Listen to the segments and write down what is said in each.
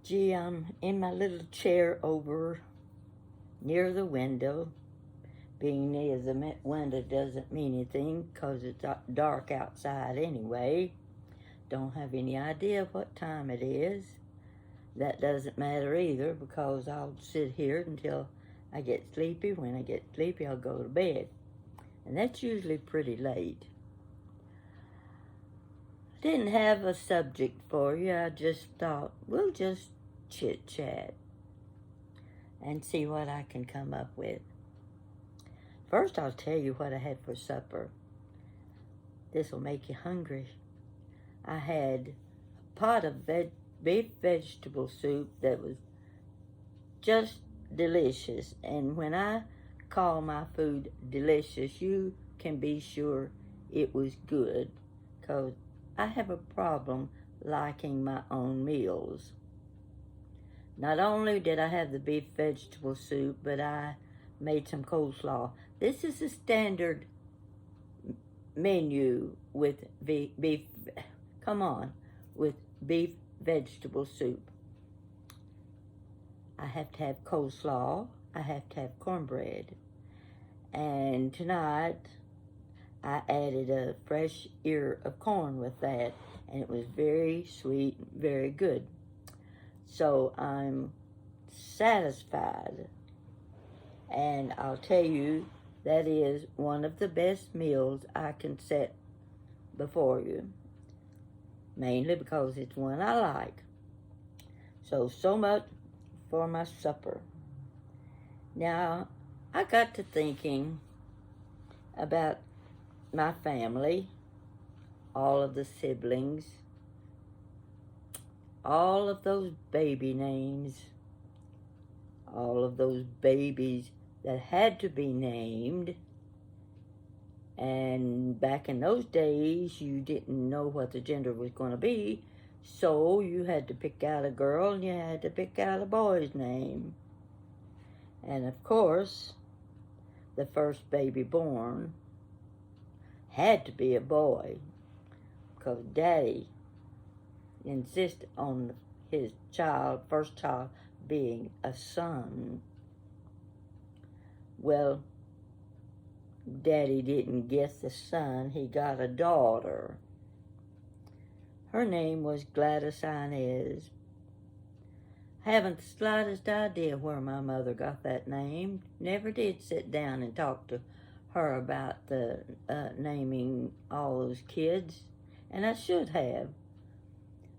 Gee, I'm in my little chair over near the window. Being near the window doesn't mean anything because it's dark outside anyway. Don't have any idea what time it is. That doesn't matter either because I'll sit here until I get sleepy. When I get sleepy, I'll go to bed. And that's usually pretty late. I didn't have a subject for you. I just thought we'll just chit-chat and see what I can come up with. First, I'll tell you what I had for supper. This will make you hungry. I had a pot of beef vegetable soup that was just delicious. And when I call my food delicious, you can be sure it was good, because I have a problem liking my own meals. Not only did I have the beef vegetable soup, but I made some coleslaw. This is a standard menu with beef vegetable soup. I have to have coleslaw. I have to have cornbread. And tonight, I added a fresh ear of corn with that, and it was very sweet, very good. So I'm satisfied. And I'll tell you, that is one of the best meals I can set before you. Mainly because it's one I like. So much for my supper. Now, I got to thinking about my family, all of the siblings, all of those baby names, all of those babies that had to be named. And back in those days, you didn't know what the gender was going to be, so you had to pick out a girl and you had to pick out a boy's name. And of course, the first baby born had to be a boy, because Daddy insisted on his first child, being a son. Well, Daddy didn't get the son, he got a daughter. Her name was Gladys Inez. I haven't the slightest idea where my mother got that name. Never did sit down and talk to her about the naming all those kids, and I should have.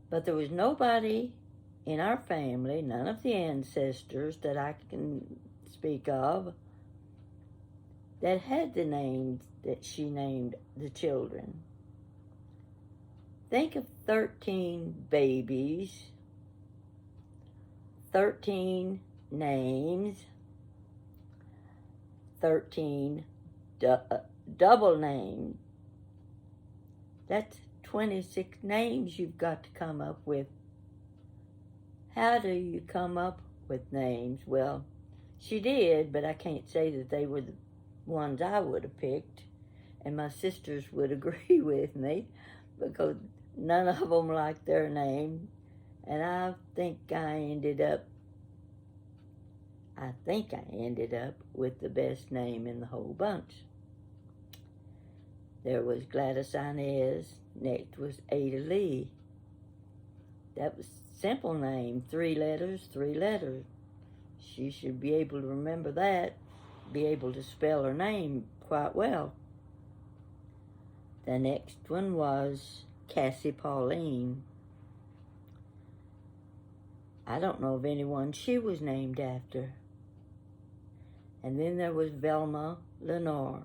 But there was nobody in our family, none of the ancestors that I can speak of, that had the names that she named the children. Think of 13 babies, 13 names, 13 double names. That's 26 names you've got to come up with. How do you come up with names? Well, she did, but I can't say that they were the ones I would have picked, and my sisters would agree with me, because none of them liked their name, and I think I ended up with the best name in the whole bunch. There was Gladys Inez, next was Ada Lee. That was a simple name, 3 letters. She should be able to remember that, be able to spell her name quite well. The next one was Cassie Pauline. I don't know of anyone she was named after. And then there was Velma Lenore.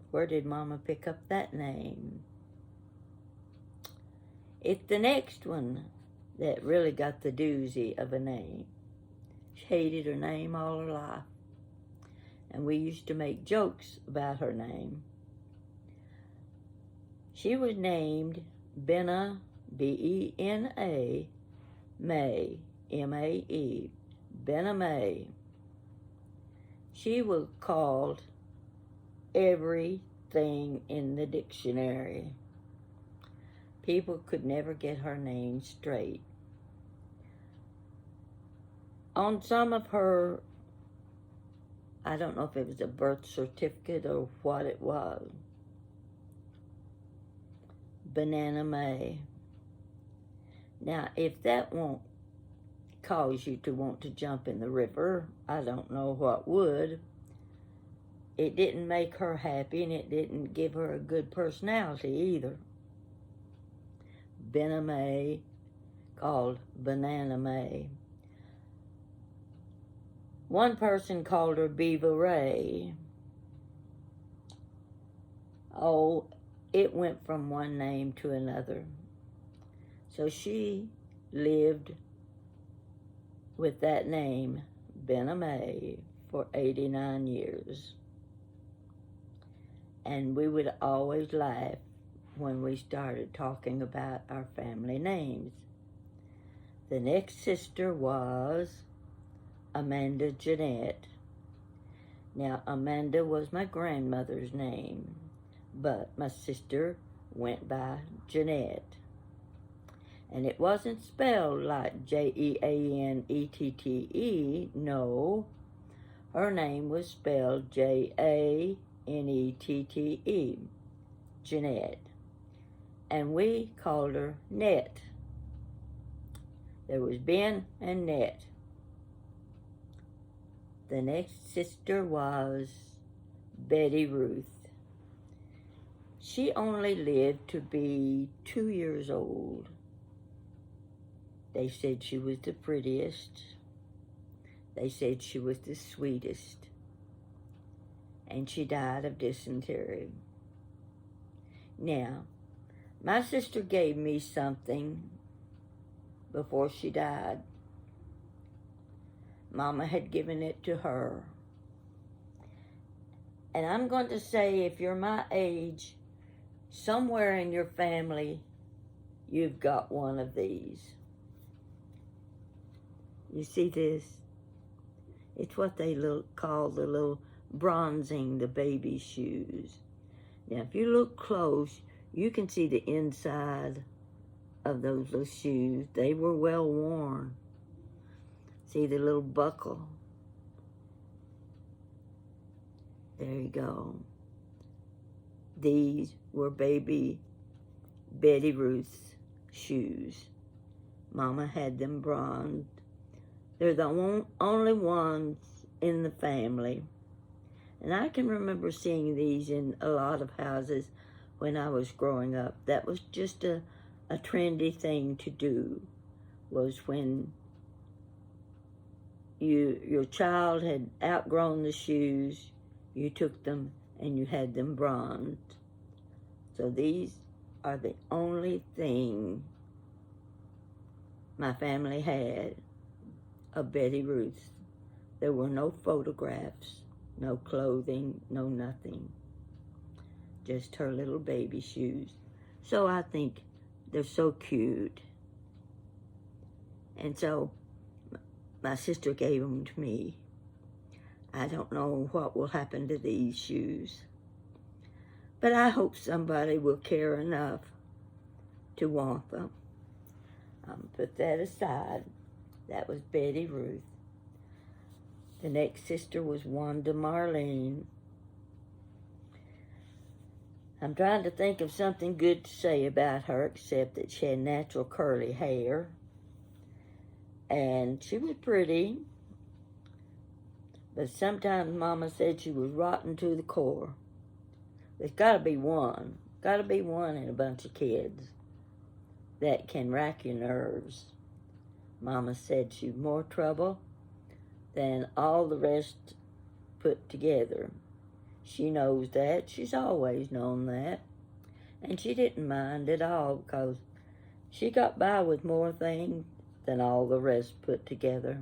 Where did Mama pick up that name? It's the next one that really got the doozy of a name. She hated her name all her life, and we used to make jokes about her name. She was named Benna, B-E-N-A, May, M-A-E, Benna May. She was called everything in the dictionary. People could never get her name straight. on some of her, I don't know if it was a birth certificate or what it was, Banana May. Now, if that won't cause you to want to jump in the river, I don't know what would. It didn't make her happy, and it didn't give her a good personality either. Banana May, called Banana May. One person called her Beaver Ray. Oh, it went from one name to another. So she lived with that name, Banana May, for 89 years. And we would always laugh when we started talking about our family names. The next sister was Amanda Jeanette. Now, Amanda was my grandmother's name, but my sister went by Jeanette. And it wasn't spelled like Jeanette. No, her name was spelled Janette, Jeanette. And we called her Net. There was Ben and Net. The next sister was Betty Ruth. She only lived to be 2 years old. They said she was the prettiest. They said she was the sweetest. And she died of dysentery. Now, my sister gave me something before she died. Mama had given it to her. And I'm going to say, if you're my age, somewhere in your family, you've got one of these. You see this? It's what they call the little bronzing the baby shoes. Now, if you look close, you can see the inside of those little shoes. They were well worn. See the little buckle? There you go. These were baby Betty Ruth's shoes. Mama had them bronzed. They're the only ones in the family. And I can remember seeing these in a lot of houses when I was growing up. That was just a trendy thing to do, was when your child had outgrown the shoes, you took them and you had them bronzed. So these are the only thing my family had of Betty Ruth. There were no photographs, no clothing, no nothing. Just her little baby shoes. So I think they're so cute. And so my sister gave them to me. I don't know what will happen to these shoes, but I hope somebody will care enough to want them. Put that aside. That was Betty Ruth. The next sister was Wanda Marlene. I'm trying to think of something good to say about her, except that she had natural curly hair. And she was pretty. But sometimes Mama said she was rotten to the core. There's got to be one. Got to be one in a bunch of kids that can rack your nerves. Mama said she was more trouble than all the rest put together. She knows that. She's always known that. And she didn't mind at all, because she got by with more things than all the rest put together.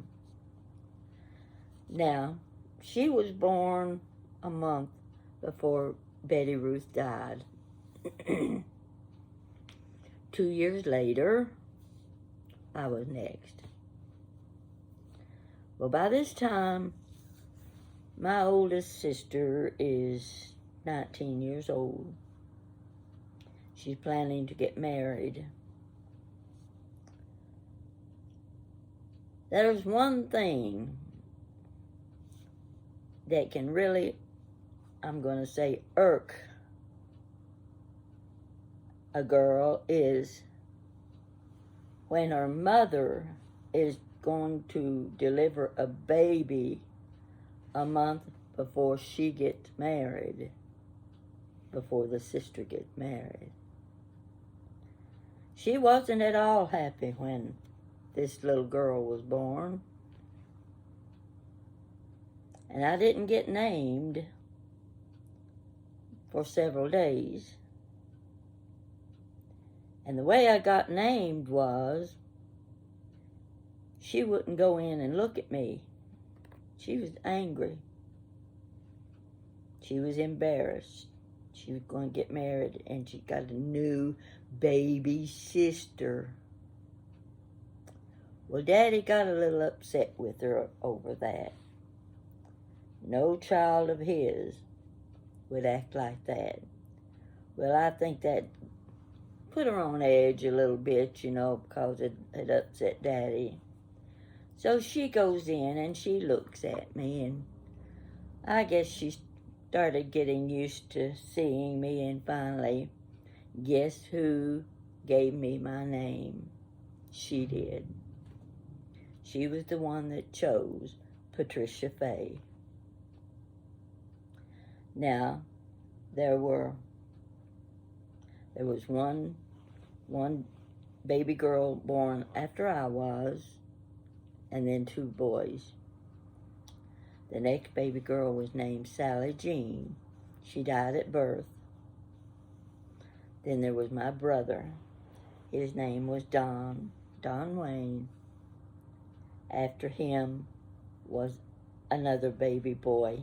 Now, she was born a month before Betty Ruth died. 2 years later, I was next. Well, by this time, my oldest sister is 19 years old. She's planning to get married. There's one thing that can really, I'm going to say, irk a girl is when her mother is going to deliver a baby a month before she gets married, before the sister gets married. She wasn't at all happy when this little girl was born. And I didn't get named for several days. And the way I got named was she wouldn't go in and look at me. She was angry. She was embarrassed. She was going to get married and she got a new baby sister. Well, Daddy got a little upset with her over that. No child of his would act like that. Well, I think that put her on edge a little bit, because it upset Daddy. So she goes in and she looks at me, and I guess she started getting used to seeing me, and finally, guess who gave me my name? She did. She was the one that chose Patricia Fay. Now, there was one baby girl born after I was, and then 2 boys. The next baby girl was named Sally Jean. She died at birth. Then there was my brother. His name was Don Wayne. After him was another baby boy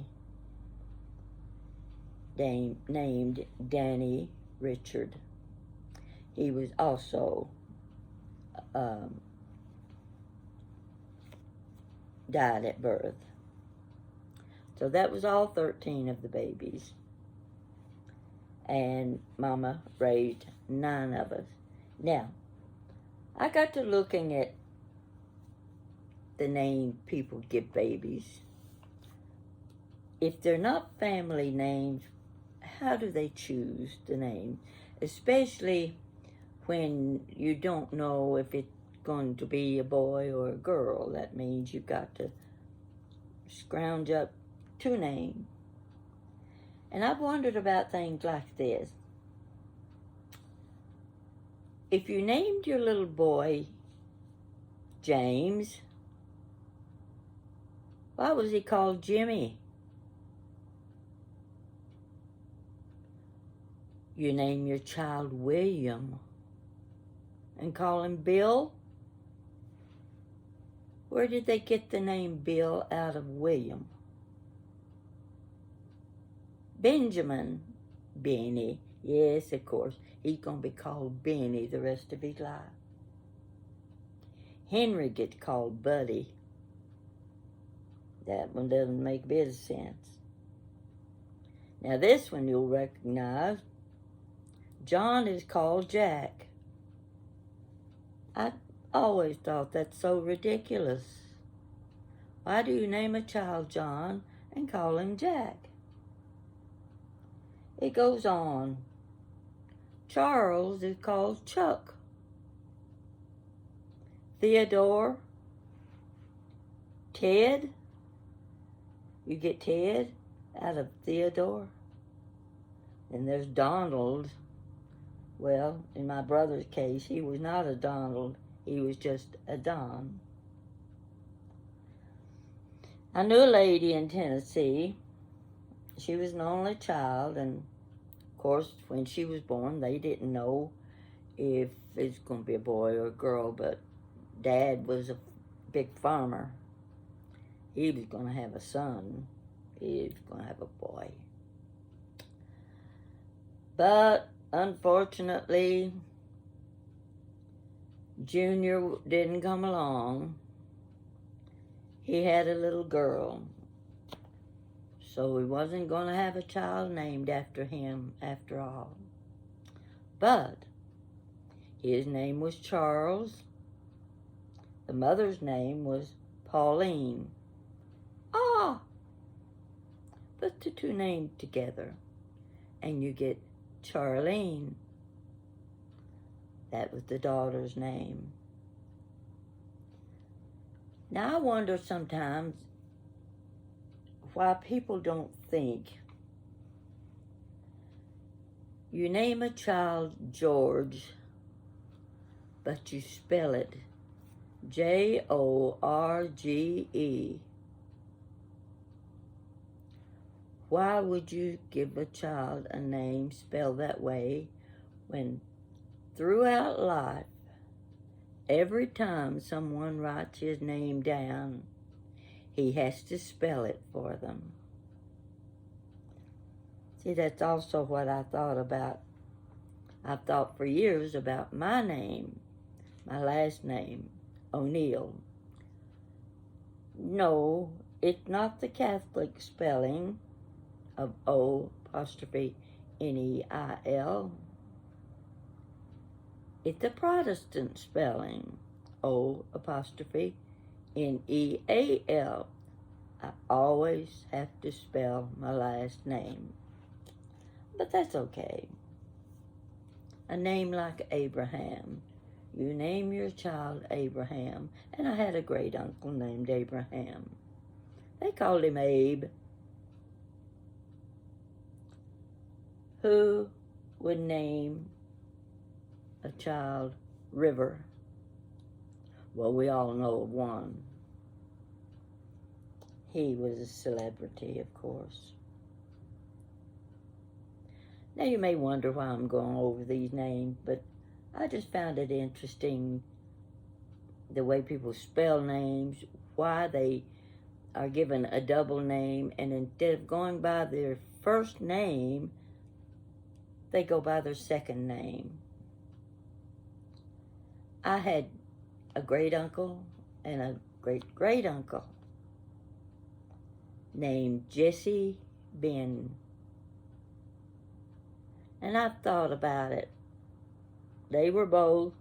named Danny Richard. He was also died at birth. So that was all 13 of the babies. And Mama raised 9 of us. Now, I got to looking at the name people give babies. If they're not family names, how do they choose the name? Especially when you don't know if it's going to be a boy or a girl. That means you've got to scrounge up 2 names. And I've wondered about things like this. If you named your little boy James, why was he called Jimmy? You name your child William and call him Bill? Where did they get the name Bill out of William? Benjamin, Benny. Yes, of course. He's going to be called Benny the rest of his life. Henry gets called Buddy. That one doesn't make a bit of sense. Now this one you'll recognize. John is called Jack. I always thought that's so ridiculous. Why do you name a child John and call him Jack? It goes on. Charles is called Chuck. Theodore. Ted. You get Ted out of Theodore. And there's Donald. Well, in my brother's case, he was not a Donald. He was just a Don. I knew a lady in Tennessee. She was an only child, and of course, when she was born, they didn't know if it's going to be a boy or a girl, but Dad was a big farmer. He was going to have a son. He was going to have a boy. But unfortunately, Junior didn't come along. He had a little girl. So he wasn't going to have a child named after him after all. But his name was Charles. The mother's name was Pauline. Ah! Put the two names together and you get Charlene. That was the daughter's name. Now I wonder sometimes why people don't think you name a child George, but you spell it Jorge. Why would you give a child a name spelled that way when throughout life, every time someone writes his name down, he has to spell it for them? See, that's also what I thought about. I've thought for years about my name, my last name, O'Neill. No, it's not the Catholic spelling of O apostrophe Neil. It's the Protestant spelling, O apostrophe Neal. I always have to spell my last name, but that's okay. A name like Abraham. You name your child Abraham, and I had a great uncle named Abraham. They called him Abe. Who would name a child River? Well, we all know of one. He was a celebrity, of course. Now you may wonder why I'm going over these names, but I just found it interesting the way people spell names, why they are given a double name, and instead of going by their first name, they go by their second name. I had a great uncle and a great great uncle named Jesse Ben. And I've thought about it. They both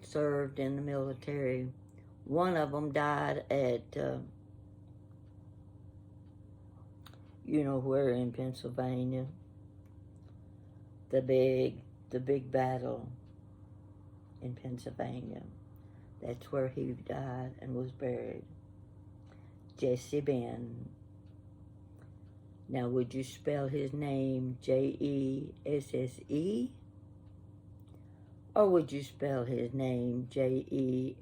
served in the military. One of them died at, you know where in Pennsylvania, the big battle in Pennsylvania. That's where he died and was buried. Jesse Ben. Now, would you spell his name Jesse? Or would you spell his name Jessie?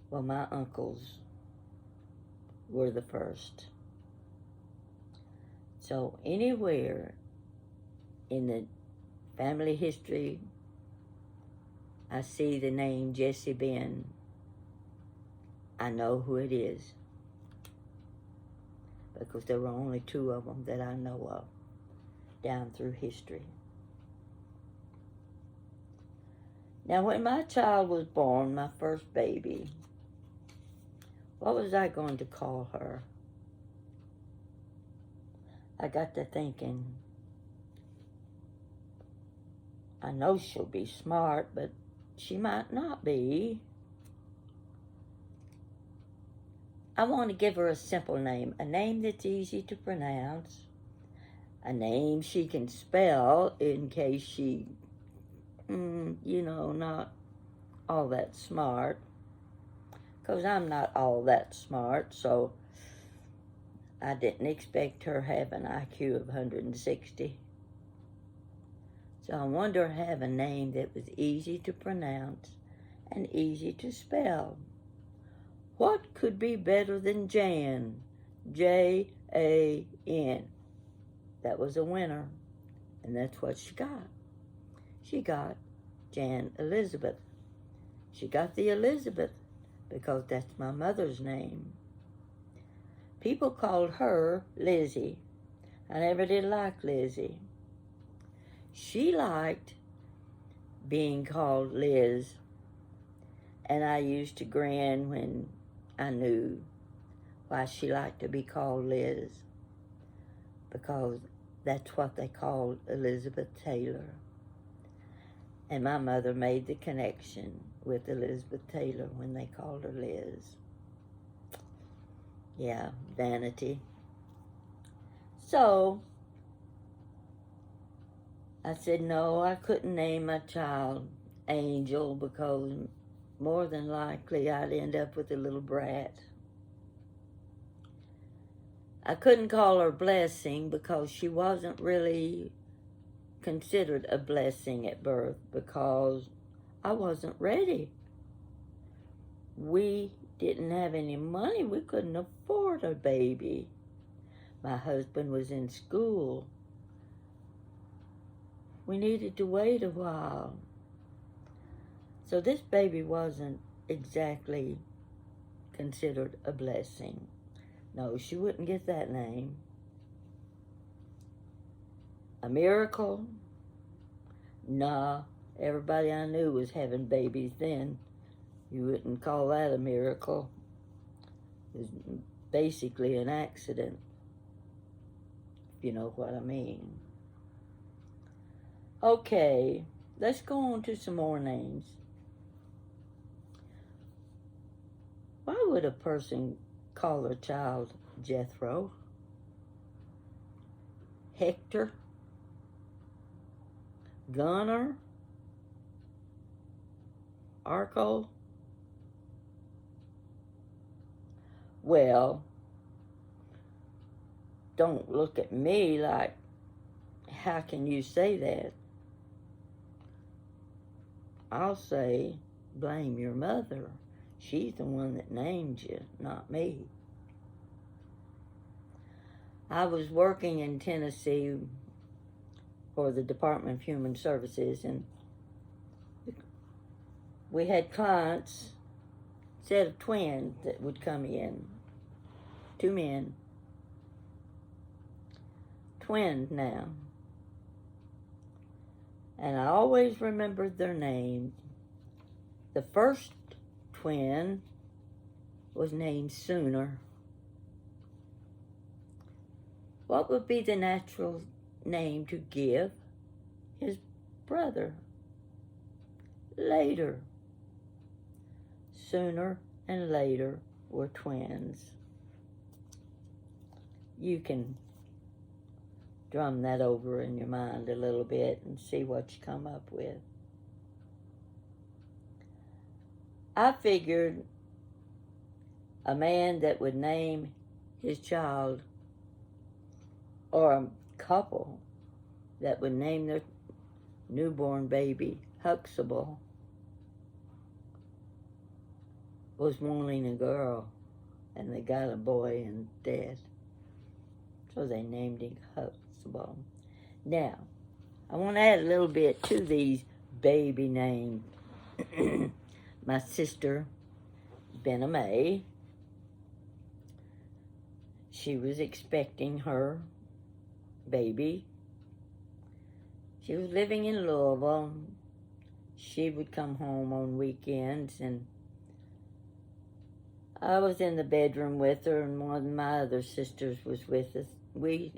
Well, my uncles were the first. So anywhere in the family history I see the name Jesse Ben, I know who it is, because there were only two of them that I know of down through history. Now, when my child was born, my first baby, what was I going to call her? I got to thinking, I know she'll be smart, but she might not be. I want to give her a simple name, a name that's easy to pronounce, a name she can spell in case she, not all that smart, because I'm not all that smart, so I didn't expect her to have an IQ of 160. So I wanted her to have a name that was easy to pronounce and easy to spell. What could be better than Jan? Jan. That was a winner, and that's what she got. She got Jan Elizabeth. She got the Elizabeth because that's my mother's name. People called her Lizzie. I never did like Lizzie. She liked being called Liz, and I used to grin when I knew why she liked to be called Liz, because that's what they called Elizabeth Taylor. And my mother made the connection with Elizabeth Taylor when they called her Liz. Yeah, vanity. So I said, no, I couldn't name my child Angel because more than likely I'd end up with a little brat. I couldn't call her Blessing because she wasn't really considered a blessing at birth because I wasn't ready. We didn't have any money. We couldn't afford a baby. My husband was in school. We needed to wait a while. So this baby wasn't exactly considered a blessing. No, she wouldn't get that name. A miracle? Nah, everybody I knew was having babies then. You wouldn't call that a miracle. It was basically an accident, if you know what I mean. Okay, let's go on to some more names. Why would a person call their child Jethro, Hector, Gunner, Arco? Well, don't look at me like, how can you say that? I'll say, blame your mother. She's the one that named you, not me. I was working in Tennessee for the Department of Human Services, and we had clients, set of twins that would come in, 2 men, twins now. And I always remembered their names. The first twin was named Sooner. What would be the natural name to give his brother? Later. Sooner and Later were twins. You can drum that over in your mind a little bit and see what you come up with. I figured a man that would name his child, or a couple that would name their newborn baby Huxtable, was wanting a girl, and they got a boy instead. So they named him Huxtable. Now, I want to add a little bit to these baby names. My sister, Benna Mae, she was expecting her baby. She was living in Louisville. She would come home on weekends, and I was in the bedroom with her, and one of my other sisters was with us. We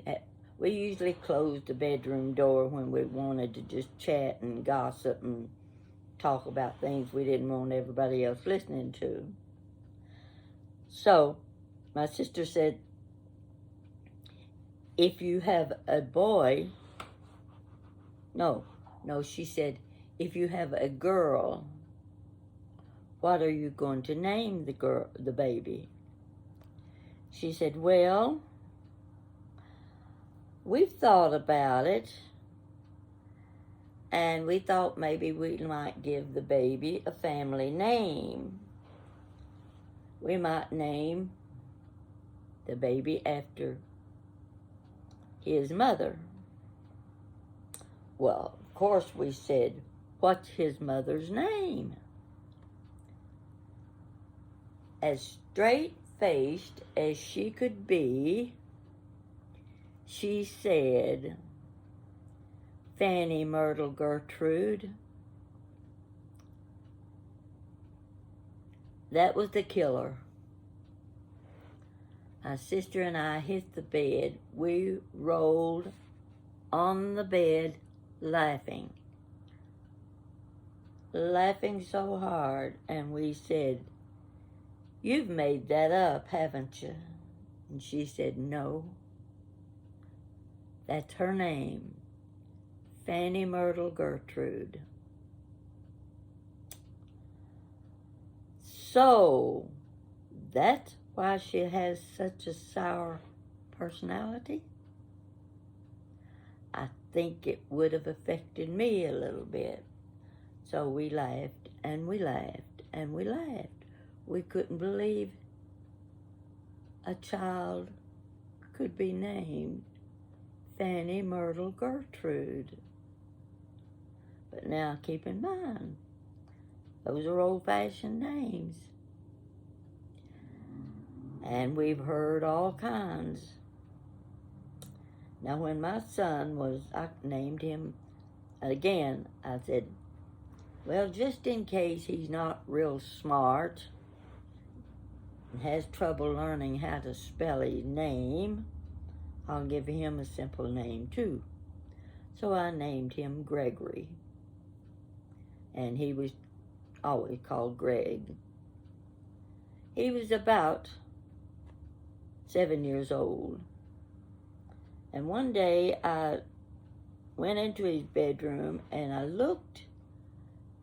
usually closed the bedroom door when we wanted to just chat and gossip and talk about things we didn't want everybody else listening to. So my sister said, if you have a boy, she said, if you have a girl, what are you going to name the baby? She said, well, we've thought about it, and we thought maybe we might give the baby a family name. We might name the baby after his mother. Well, of course we said, what's his mother's name? As straight-faced as she could be, she said, Fanny Myrtle Gertrude. That was the killer. My sister and I hit the bed. We rolled on the bed laughing. laughing so hard, and we said, "You've made that up, haven't you?" And she said, "No, that's her name, Fanny Myrtle Gertrude." So, that's why she has such a sour personality. I think it would have affected me a little bit. So we laughed and we laughed and we laughed. We couldn't believe a child could be named Fanny Myrtle Gertrude. But now keep in mind, those are old-fashioned names. And we've heard all kinds. Now when my son was, I named him, again, I said, well, just in case he's not real smart and has trouble learning how to spell his name, I'll give him a simple name too. So I named him Gregory. And he was always called Greg. He was about 7 years old. And one day I went into his bedroom and I looked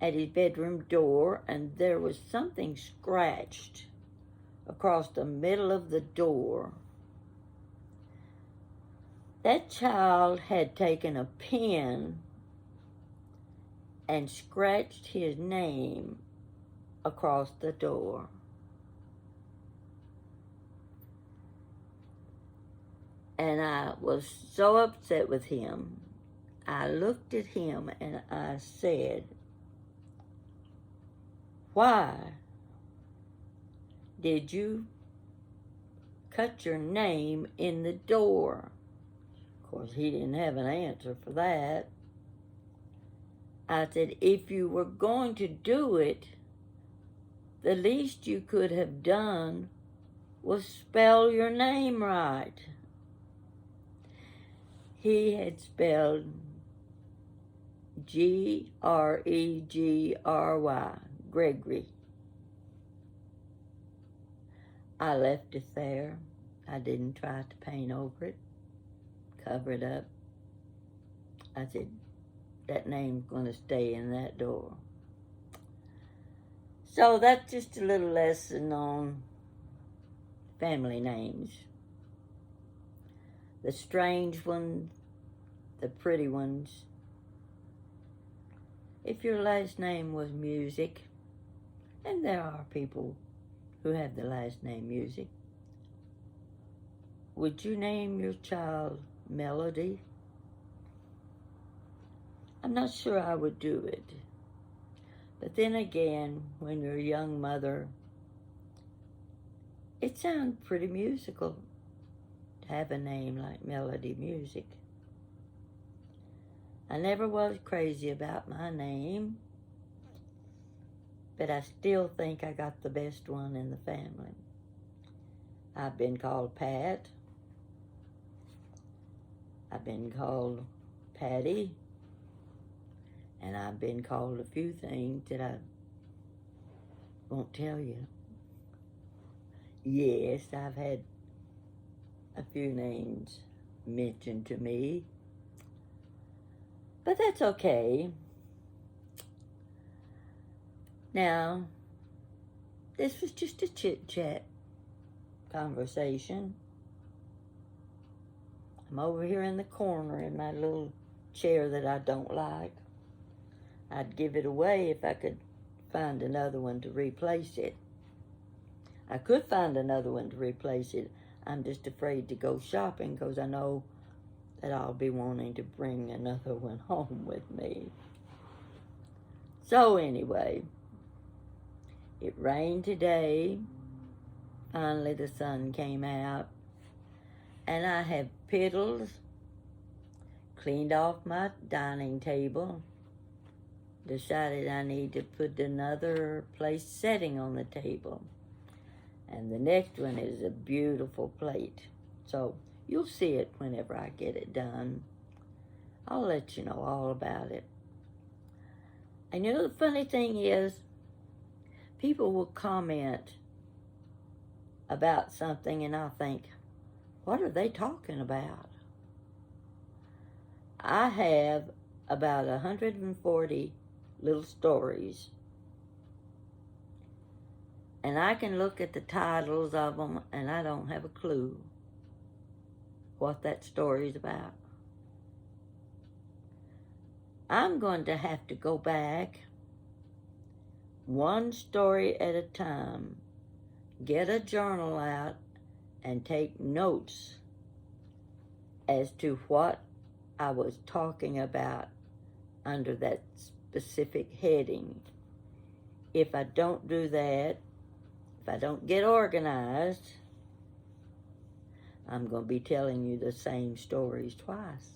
at his bedroom door, and there was something scratched across the middle of the door. That child had taken a pen and scratched his name across the door. And I was so upset with him. I looked at him and I said, "Why did you cut your name in the door?" Of course, he didn't have an answer for that. I said, "If you were going to do it, the least you could have done was spell your name right." He had spelled Gregory, Gregory. I left it there. I didn't try to paint over it, cover it up. I said, that name's going to stay in that door. So that's just a little lesson on family names. The strange ones, the pretty ones. If your last name was Music, and there are people who have the last name Music, would you name your child Melody? I'm not sure I would do it. But then again, when you're a young mother, it sounds pretty musical to have a name like Melody Music. I never was crazy about my name, but I still think I got the best one in the family. I've been called Pat. I've been called Patty. And I've been called a few things that I won't tell you. Yes, I've had a few names mentioned to me. But that's okay. Now, this was just a chit-chat conversation. I'm over here in the corner in my little chair that I don't like. I'd give it away if I could find another one to replace it. I could find another one to replace it. I'm just afraid to go shopping because I know that I'll be wanting to bring another one home with me. So anyway, it rained today. Finally the sun came out. And I have piddled, cleaned off my dining table, decided I need to put another place setting on the table. And the next one is a beautiful plate. So you'll see it whenever I get it done. I'll let you know all about it. And you know, the funny thing is, people will comment about something, and I'll think, what are they talking about? I have about 140 little stories, and I can look at the titles of them, and I don't have a clue what that story is about. I'm going to have to go back one story at a time, get a journal out, and take notes as to what I was talking about under that specific heading. If I don't do that, if I don't get organized, I'm going to be telling you the same stories twice.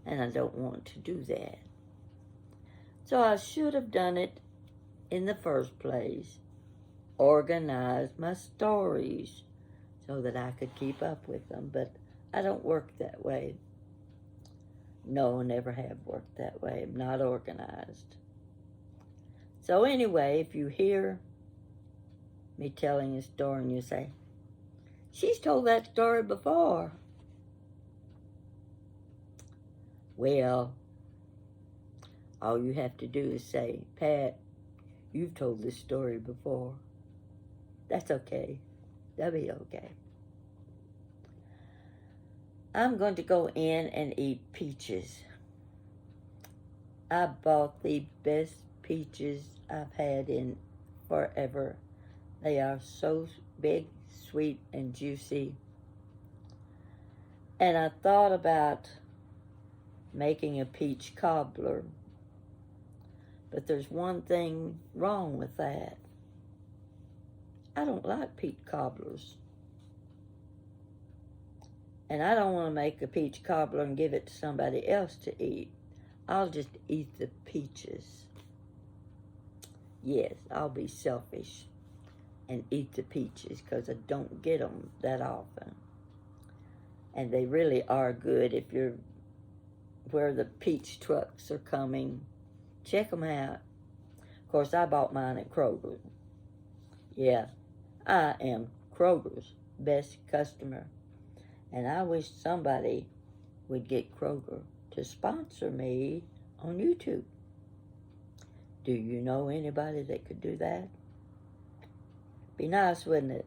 And I don't want to do that. So I should have done it in the first place. Organized my stories so that I could keep up with them. But I don't work that way. No, I never have worked that way. I'm not organized. So anyway, if you hear me telling a story and you say, she's told that story before. Well, all you have to do is say, Pat, you've told this story before. That's okay. That'll be okay. I'm going to go in and eat peaches. I bought the best peaches I've had in forever. They are so big, sweet, and juicy. And I thought about making a peach cobbler. But there's one thing wrong with that. I don't like peach cobblers. And I don't want to make a peach cobbler and give it to somebody else to eat. I'll just eat the peaches. Yes, I'll be selfish and eat the peaches because I don't get them that often. And they really are good if you're where the peach trucks are coming. Check them out. Of course, I bought mine at Kroger. Yeah, I am Kroger's best customer. And I wish somebody would get Kroger to sponsor me on YouTube. Do you know anybody that could do that? Be nice, wouldn't it?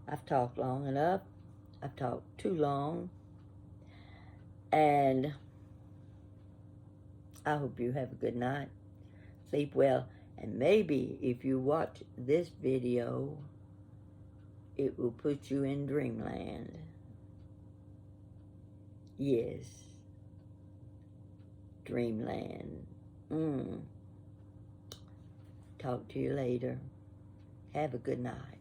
I've talked long enough. I've talked too long. And I hope you have a good night. Sleep well. And maybe if you watch this video, it will put you in dreamland. Yes. Dreamland. Talk to you later. Have a good night.